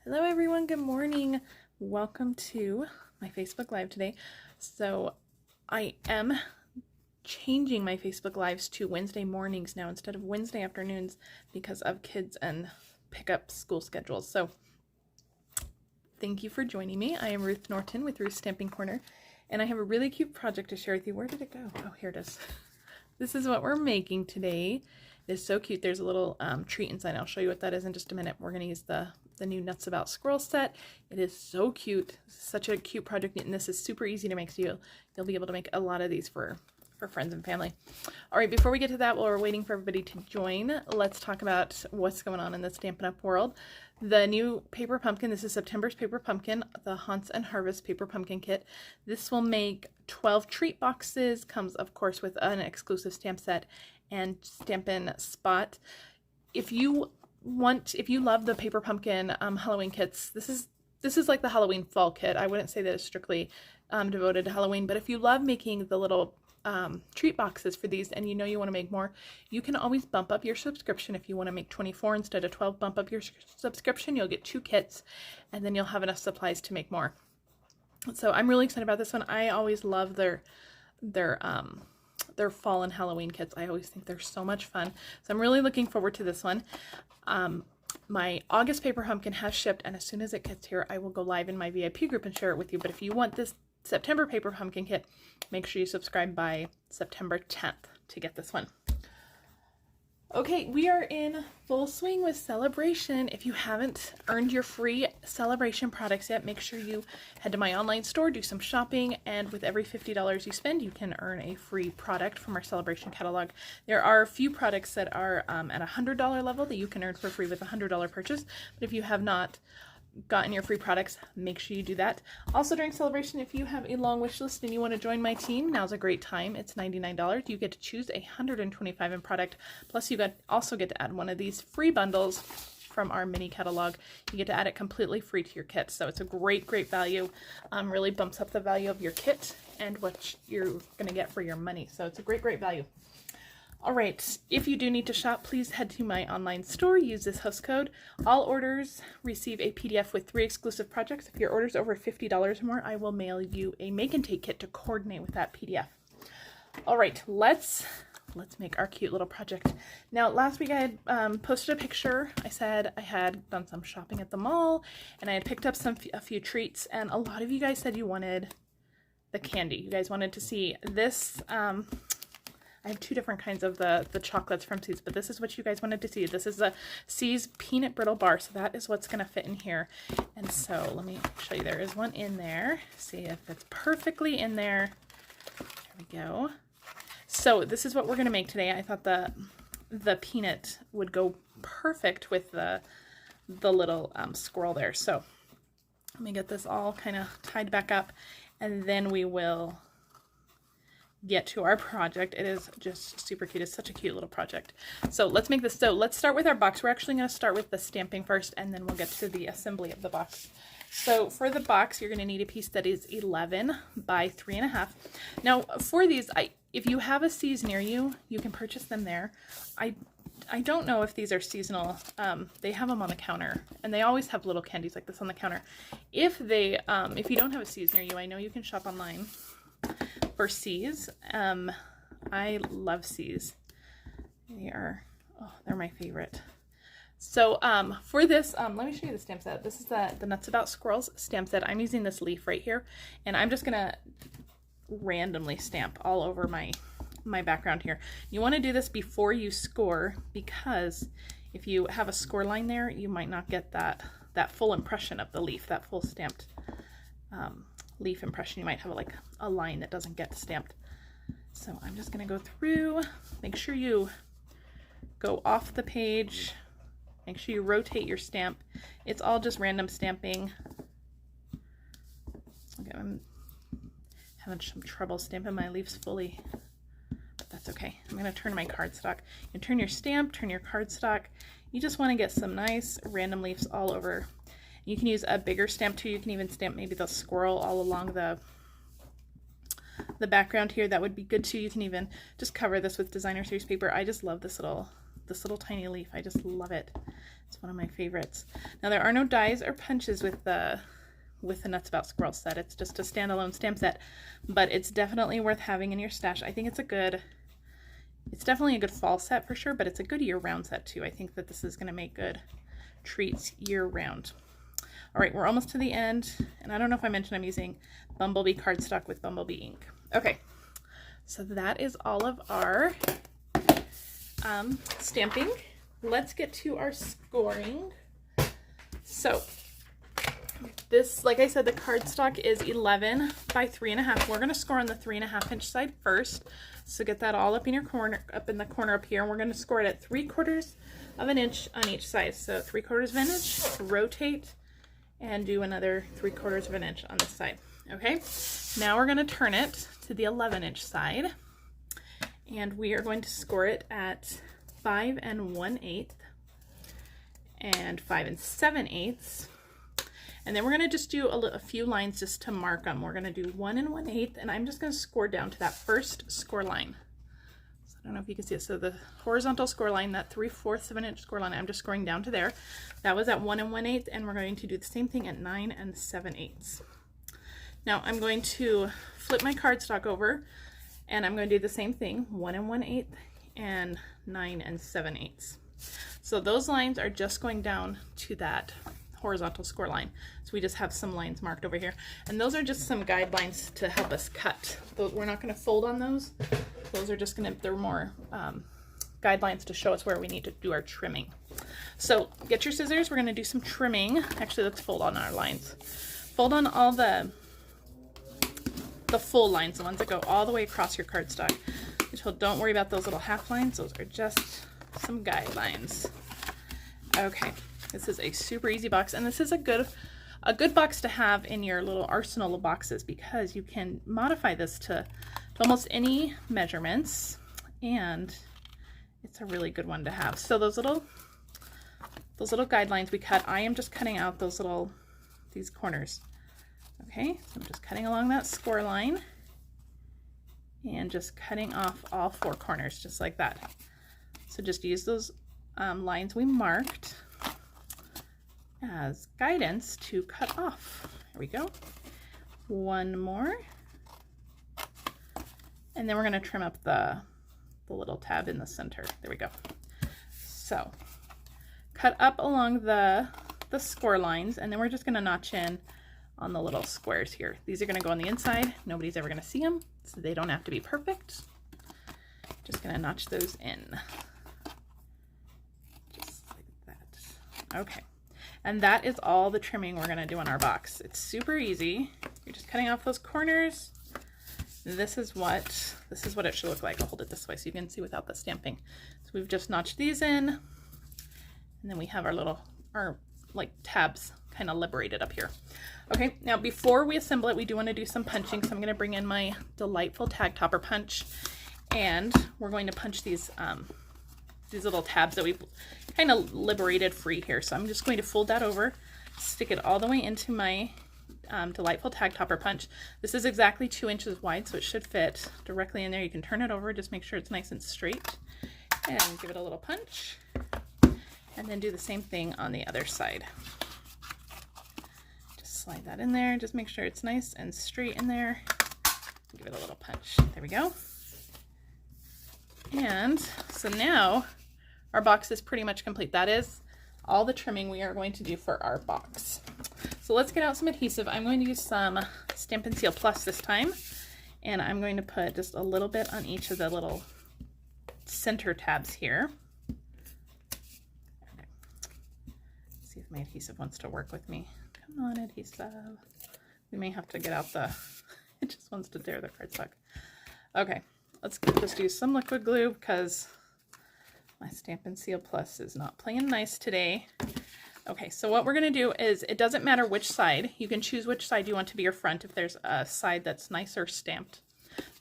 Hello everyone, good morning. Welcome to my Facebook Live today. So I am changing my Facebook Lives to Wednesday mornings now instead of Wednesday afternoons because of kids and pickup school schedules. So thank you for joining me. I am Ruth Norton with Ruth's Stamping Corner, and I have a really cute project to share with you. Where did it go? Oh, here it is. This is what we're making today. It is so cute. There's a little treat inside. I'll show you what that is in just a minute. We're going to use the new About Squirrels set. It is so cute. Such a cute project, and this is super easy to make, so you'll be able to make a lot of these for friends and family. All right, before we get to that, while we're waiting for everybody to join, let's talk about what's going on in the Stampin' Up! World. The new paper pumpkin, this is September's paper pumpkin, the Haunts and Harvest paper pumpkin kit. This will make 12 treat boxes, comes of course with an exclusive stamp set and Stampin' Spot. If you love the paper pumpkin Halloween kits, this is like the Halloween fall kit. I wouldn't say that it's strictly devoted to Halloween, but if you love making the little treat boxes for these and you know you want to make more, you can always bump up your subscription. If you want to make 24 instead of 12, bump up your subscription. You'll get 2 kits and then you'll have enough supplies to make more. So I'm really excited about this one. I always love their fall and Halloween kits. I always think they're so much fun. So I'm really looking forward to this one. My August paper pumpkin has shipped, and as soon as it gets here, I will go live in my VIP group and share it with you. But if you want this September paper pumpkin kit, make sure you subscribe by September 10th to get this one. Okay, we are in full swing with celebration. If you haven't earned your free celebration products yet, make sure you head to my online store, do some shopping, and with every $50 you spend, you can earn a free product from our celebration catalog. There are a few products that are at a $100 level that you can earn for free with a $100 purchase, but if you have not gotten your free products, make sure you do that. Also during celebration, if you have a long wish list and you want to join my team, now's a great time. It's $99. You get to choose a 125 in product, plus you also get to add one of these free bundles from our mini catalog. You get to add it completely free to your kit, so it's a great value. Really bumps up the value of your kit and what you're going to get for your money, so it's a great value. All right, if you do need to shop, please head to my online store. Use this host code. All orders receive a PDF with 3 exclusive projects. If your order's over $50 or more, I will mail you a make and take kit to coordinate with that PDF. All right, let's make our cute little project. Now, last week I had posted a picture. I said I had done some shopping at the mall, and I had picked up a few treats, and a lot of you guys said you wanted the candy. You guys wanted to see this. I have 2 different kinds of the chocolates from C's, but this is what you guys wanted to see. This is a C's Peanut Brittle Bar, so that is what's going to fit in here. And so let me show you. There is one in there. See if it's perfectly in there. There we go. So this is what we're going to make today. I thought the peanut would go perfect with the little squirrel there. So let me get this all kind of tied back up, and then we will get to our project. It is just super cute. It's such a cute little project. So let's make this. So let's start with our box. We're actually going to start with the stamping first, and then we'll get to the assembly of the box. So for the box, you're going to need a piece that is 11 by 3.5. Now for these, if you have a C's near you, you can purchase them there. I don't know if these are seasonal. They have them on the counter, and they always have little candies like this on the counter. If you don't have a C's near you, I know you can shop online for C's. I love C's. They're my favorite. So for this, let me show you the stamp set. This is the About Squirrels stamp set. I'm using this leaf right here, and I'm just gonna randomly stamp all over my background here. You want to do this before you score, because if you have a score line there, you might not get that full impression of the leaf, that full stamped leaf impression. You might have like a line that doesn't get stamped. So I'm just going to go through, make sure you go off the page, make sure you rotate your stamp. It's all just random stamping. Okay, I'm having some trouble stamping my leaves fully, but that's okay. I'm going to turn my cardstock. You turn your stamp, turn your cardstock. You just want to get some nice random leaves all over. You can use a bigger stamp too. You can even stamp maybe the squirrel all along the background here. That would be good too. You can even just cover this with designer series paper. I just love this little tiny leaf. I just love it. It's one of my favorites. Now there are no dies or punches with the Nuts About Squirrels set. It's just a standalone stamp set, but it's definitely worth having in your stash. I think it's definitely a good fall set for sure, but it's a good year-round set too. I think that this is going to make good treats year-round. All right, we're almost to the end, and I don't know if I mentioned I'm using Bumblebee cardstock with Bumblebee ink. Okay, so that is all of our stamping. Let's get to our scoring. So this, like I said, the cardstock is 11 by 3.5. We're going to score on the 3.5 inch side first. So get that all up in your corner, up in the corner up here. And we're going to score it at 3/4 of an inch on each side. So 3/4 of an inch, rotate, and do another 3/4 of an inch on this side. Okay. Now we're going to turn it to the 11 inch side, and we are going to score it at 5 1/8 and 5 7/8. And then we're going to just do a few lines just to mark them. We're going to do 1 1/8, and I'm just going to score down to that first score line. So I don't know if you can see it. So the horizontal score line, that 3/4 of an inch score line, I'm just scoring down to there. That was at 1 1/8, and we're going to do the same thing at 9 7/8. Now I'm going to flip my cardstock over, and I'm going to do the same thing, 1 1/8 and 9 7/8. So those lines are just going down to that horizontal score line. So we just have some lines marked over here, and those are just some guidelines to help us cut. We're not going to fold on those. Those are just they're more guidelines to show us where we need to do our trimming. So get your scissors. We're going to do some trimming. Actually, let's fold on our lines. Fold on all the full lines, the ones that go all the way across your cardstock. So don't worry about those little half lines. Those are just some guidelines. Okay. This is a super easy box, and this is a good box to have in your little arsenal of boxes, because you can modify this to almost any measurements, and it's a really good one to have. So those little guidelines we cut, I am just cutting out these corners. Okay, so I'm just cutting along that score line and just cutting off all 4 corners just like that. So just use those lines we marked as guidance to cut off. There we go. One more. And then we're going to trim up the little tab in the center. There we go. So cut up along the score lines, and then we're just going to notch in on the little squares here. These are going to go on the inside. Nobody's ever going to see them, so they don't have to be perfect. Just going to notch those in. Just like that. Okay. And that is all the trimming we're going to do on our box. It's super easy. You're just cutting off those corners. This is what it should look like. I'll hold it this way so you can see without the stamping. So we've just notched these in, and then we have our like tabs kind of liberated up here. Okay, now before we assemble it, we do want to do some punching. So I'm going to bring in my delightful tag topper punch, and we're going to punch these little tabs that we've kind of liberated free here. So I'm just going to fold that over, stick it all the way into my delightful tag topper punch. This is exactly 2 inches wide, so it should fit directly in there. You can turn it over, just make sure it's nice and straight, and give it a little punch, and then do the same thing on the other side. Just slide that in there, just make sure it's nice and straight in there. Give it a little punch. There we go. And so now our box is pretty much complete. That is all the trimming we are going to do for our box. So let's get out some adhesive. I'm going to use some Stampin' Seal Plus this time, and I'm going to put just a little bit on each of the little center tabs here. Okay. See if my adhesive wants to work with me. Come on, adhesive. We may have to get out it just wants to tear the cardstock. Okay, let's just use some liquid glue because my Stampin' Seal Plus is not playing nice today. Okay, so what we're going to do is, it doesn't matter which side. You can choose which side you want to be your front. If there's a side that's nicer stamped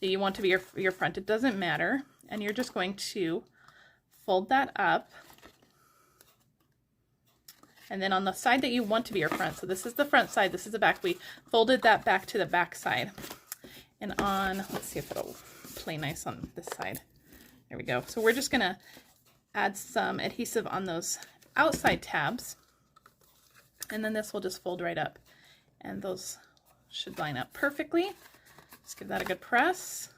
that you want to be your front, it doesn't matter. And you're just going to fold that up. And then on the side that you want to be your front, so this is the front side, this is the back, we folded that back to the back side. And on, let's see if it'll play nice on this side. There we go. So we're just going to add some adhesive on those outside tabs, and then this will just fold right up, and those should line up perfectly. Just give that a good press,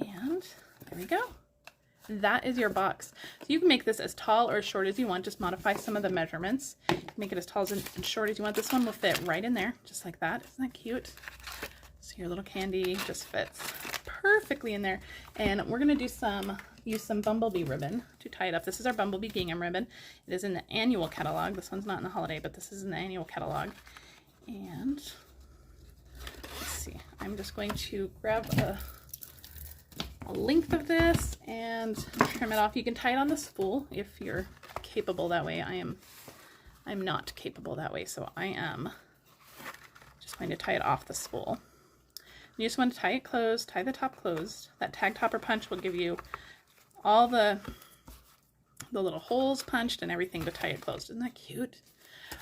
and there we go. That is your box. So you can make this as tall or as short as you want. Just modify some of the measurements. Make it as tall and short as you want. This one will fit right in there, just like that. Isn't that cute? So your little candy just fits perfectly in there. And we're gonna do use some bumblebee ribbon to tie it up. This is our bumblebee gingham ribbon. It is in the annual catalog. This one's not in the holiday, but this is in the annual catalog. And let's see, I'm just going to grab a length of this and trim it off. You can tie it on the spool if you're capable that way. I'm not capable that way, so I am just going to tie it off the spool. You just want to tie it closed, tie the top closed. That tag topper punch will give you all the little holes punched and everything to tie it closed. Isn't that cute?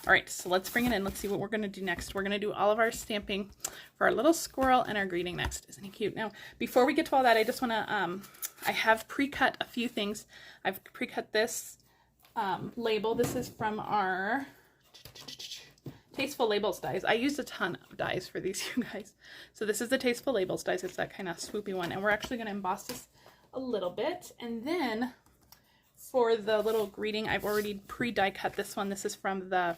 All right, so let's bring it in. Let's see what we're going to do next. We're going to do all of our stamping for our little squirrel and our greeting next. Isn't he cute? Now, before we get to all that, I just want to, I have pre-cut a few things. I've pre-cut this label. This is from our Tasteful Labels dies. I used a ton of dies for these, you guys. So this is the Tasteful Labels dies. It's that kind of swoopy one. And we're actually going to emboss this a little bit. And then for the little greeting, I've already pre-die cut this one. This is from the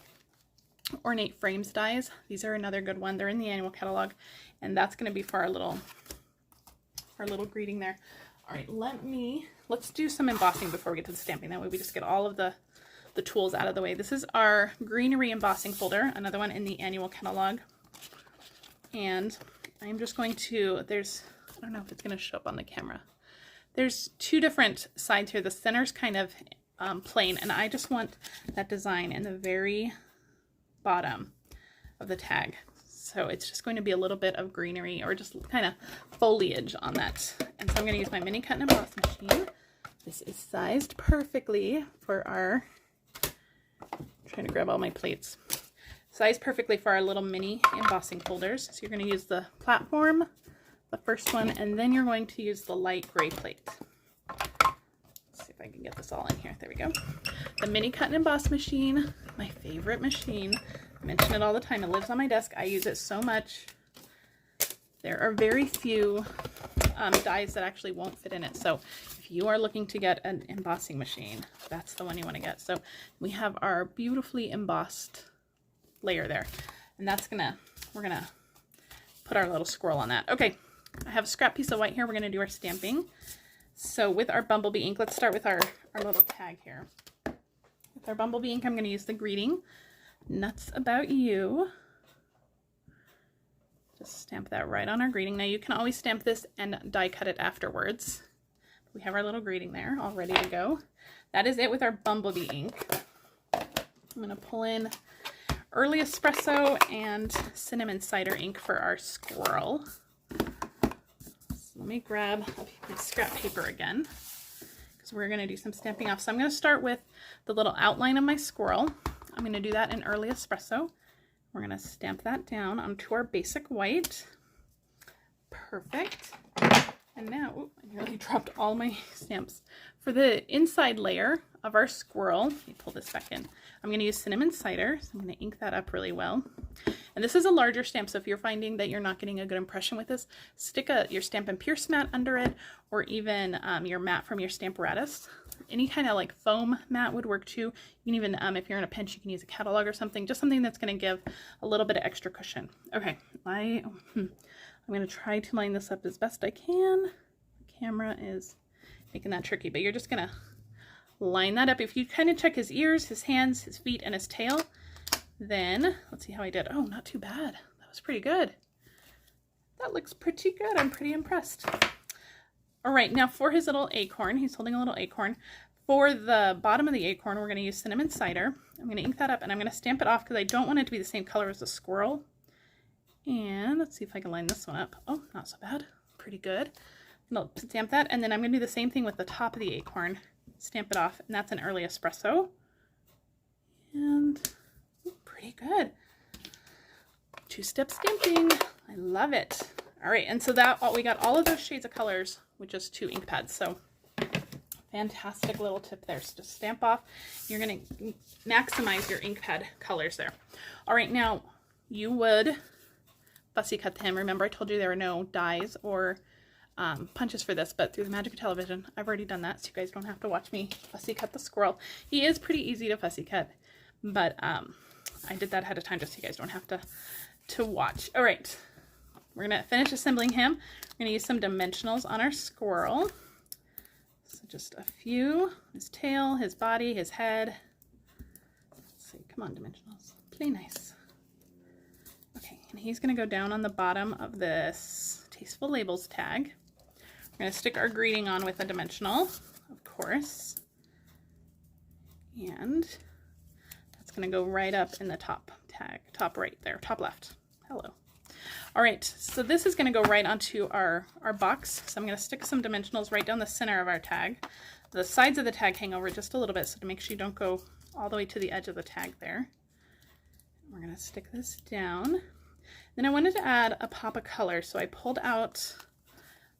Ornate Frames dies. These are another good one. They're in the annual catalog, and that's going to be for our little greeting there. All right, let's do some embossing before we get to the stamping. That way we just get all of the tools out of the way. This is our greenery embossing folder, another one in the annual catalog. And I'm just going to, I don't know if it's going to show up on the camera. There's two different sides here. The center's kind of plain, and I just want that design in the very bottom of the tag. So it's just going to be a little bit of greenery or just kind of foliage on that. And so I'm going to use my mini cut and emboss machine. This is sized perfectly for our, I'm trying to grab all my plates. Sized perfectly for our little mini embossing folders. So you're going to use the platform, the first one, and then you're going to use the light gray plate. Let's see if I can get this all in here. There we go. The mini cut and emboss machine, my favorite machine. I mention it all the time. It lives on my desk. I use it so much. There are very few dies that actually won't fit in it. So if you are looking to get an embossing machine, that's the one you want to get. So we have our beautifully embossed layer there. And we're gonna put our little squirrel on that. Okay, I have a scrap piece of white here. We're gonna do our stamping. So with our bumblebee ink, let's start with our little tag here. With our bumblebee ink, I'm gonna use the greeting, Nuts About You. Just stamp that right on our greeting. Now you can always stamp this and die cut it afterwards. We have our little greeting there all ready to go. That is it with our bumblebee ink. I'm gonna pull in Early Espresso and Cinnamon Cider ink for our squirrel. So let me grab my scrap paper again, because we're going to do some stamping off. So I'm going to start with the little outline of my squirrel. I'm going to do that in Early Espresso. We're going to stamp that down onto our basic white. Perfect. And now, I nearly dropped all my stamps. For the inside layer of our squirrel, let me pull this back in. I'm going to use Cinnamon Cider, so I'm going to ink that up really well. And this is a larger stamp, so if you're finding that you're not getting a good impression with this, stick your Stampin' Pierce mat under it, or even your mat from your Stamparatus. Any kind of like foam mat would work too. You can even, if you're in a pinch, you can use a catalog or something, just something that's going to give a little bit of extra cushion. Okay, I'm going to try to line this up as best I can. The camera is making that tricky, but you're just going to line that up. If you kind of check his ears, his hands, his feet, and his tail, then let's see how I did. Oh, not too bad. That was pretty good. That looks pretty good. I'm pretty impressed. All right, now for his little acorn, he's holding a little acorn. For the bottom of the acorn, we're going to use Cinnamon Cider. I'm going to ink that up, and I'm going to stamp it off because I don't want it to be the same color as the squirrel. And let's see if I can line this one up. Oh, not so bad. Pretty good. I'll stamp that, and then I'm going to do the same thing with the top of the acorn. Stamp it off, and that's an Early Espresso. And pretty good. Two-step stamping. I love it. All right, and so that we got all of those shades of colors with just 2 ink pads. So Fantastic little tip there. So just stamp off. You're going to maximize your ink pad colors there. All right, now you would fussy cut him. Remember I told you there were no dies or punches for this, but through the magic of television, I've already done that, so you guys don't have to watch me fussy cut the squirrel. He is pretty easy to fussy cut, but I did that ahead of time just so you guys don't have to watch. All right, we're going to finish assembling him. We're going to use some dimensionals on our squirrel. So just a few, his tail, his body, his head. Let's see, come on dimensionals, play nice. Okay, and he's gonna go down on the bottom of this Tasteful Labels tag. We're gonna stick our greeting on with a dimensional, of course. And that's gonna go right up in the top tag, top right there, top left. Hello. All right, so this is going to go right onto our box. So I'm going to stick some dimensionals right down the center of our tag. The sides of the tag hang over just a little bit, so to make sure you don't go all the way to the edge of the tag there. We're going to stick this down. Then I wanted to add a pop of color, so I pulled out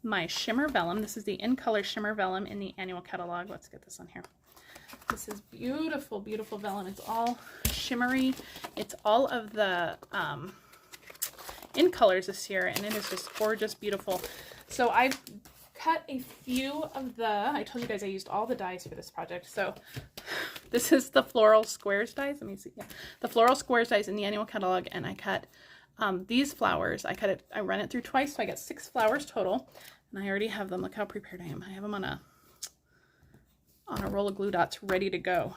my shimmer vellum. This is the In Color Shimmer Vellum in the annual catalog. Let's get this on here. This is beautiful, beautiful vellum. It's all shimmery. It's all of the in colors this year, and it is just gorgeous, beautiful. So I've cut a few of I told you guys I used all the dies for this project. So this is the Floral Squares dies. Let me see. Yeah, the Floral Squares dies in the annual catalog, and I cut these flowers. I run it through twice, so I got 6 flowers total, and I already have them. Look how prepared I am. I have them on a roll of glue dots ready to go.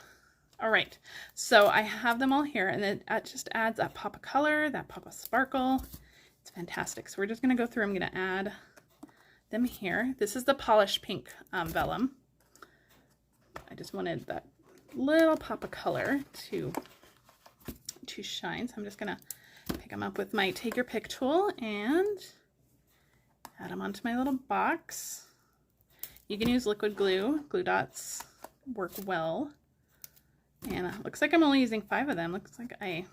All right, so I have them all here, and then it just adds that pop of color, that pop of sparkle. It's fantastic. So we're just going to go through. I'm going to add them here. This is the polished pink vellum. I just wanted that little pop of color to shine. So I'm just going to pick them up with my Take Your Pick tool and add them onto my little box. You can use liquid glue. Glue dots work well. And it looks like I'm only using 5 of them. Looks like I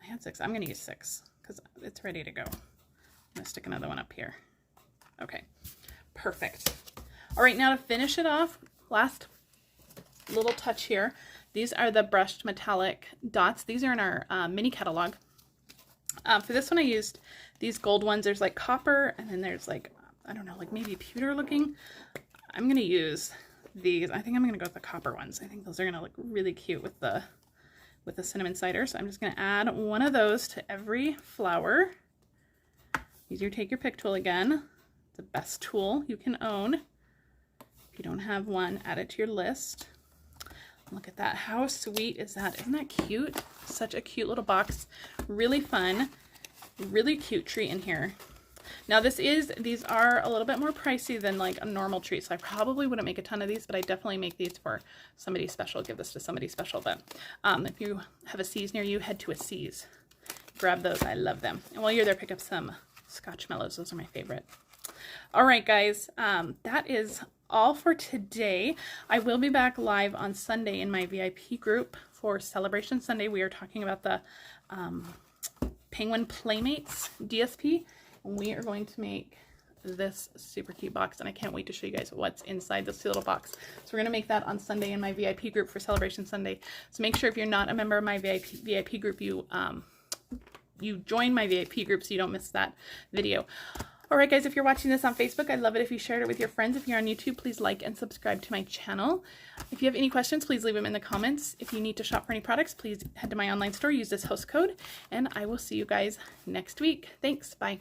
had 6. I'm going to use 6 because it's ready to go. I'm going to stick another one up here. Okay, perfect. All right, now to finish it off, last little touch here. These are the brushed metallic dots. These are in our mini catalog. For this one, I used these gold ones. There's like copper, and then there's like, I don't know, like maybe pewter looking. I'm going to use these. I think I'm going to go with the copper ones. I think those are going to look really cute with the cinnamon cider. So I'm just going to add one of those to every flower. Use your Take Your Pick tool again. The best tool you can own. If you don't have one, add it to your list. Look at that. How sweet is that? Isn't that cute? Such a cute little box. Really fun. Really cute treat in here. Now these are a little bit more pricey than like a normal treat, so I probably wouldn't make a ton of these, but I definitely make these for somebody special. Give this to somebody special. But if you have a C's near you, head to a C's. Grab those. I love them. And while you're there, pick up some Scotchmallows. Those are my favorite. All right, guys, that is all for today. I will be back live on Sunday in my VIP group for Celebration Sunday. We are talking about the Penguin Playmates DSP. We are going to make this super cute box, and I can't wait to show you guys what's inside this little box. So we're going to make that on Sunday in my VIP group for Celebration Sunday. So make sure if you're not a member of my VIP group, you join my VIP group so you don't miss that video. All right, guys, if you're watching this on Facebook, I'd love it if you shared it with your friends. If you're on YouTube, please like and subscribe to my channel. If you have any questions, please leave them in the comments. If you need to shop for any products, please head to my online store, use this host code, and I will see you guys next week. Thanks. Bye.